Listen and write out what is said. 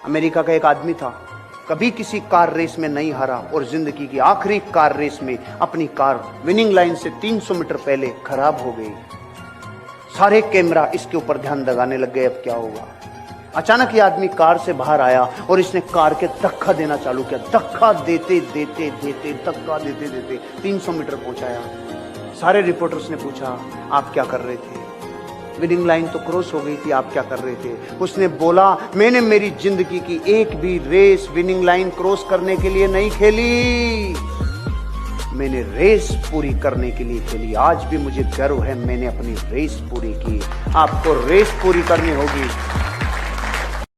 America का एक आदमी था, कभी किसी कार रेस में नहीं हारा और जिंदगी की आखिरी कार रेस में अपनी कार विनिंग लाइन से 300 मीटर पहले खराब हो गई। सारे कैमरा इसके ऊपर ध्यान लगाने लग गए, अब क्या होगा। अचानक ये आदमी कार से बाहर आया और इसने कार के धक्का देना चालू किया। धक्का देते देते देते धक्का देते देते 300 मीटर पहुंचाया। सारे रिपोर्टर्स ने पूछा, आप क्या कर रहे थे? विनिंग लाइन तो क्रॉस हो गई थी, आप क्या कर रहे थे? उसने बोला, मैंने मेरी जिंदगी की एक भी रेस विनिंग लाइन क्रॉस करने के लिए नहीं खेली, मैंने रेस पूरी करने के लिए खेली। आज भी मुझे गर्व है, मैंने अपनी रेस पूरी की। आपको रेस पूरी करनी होगी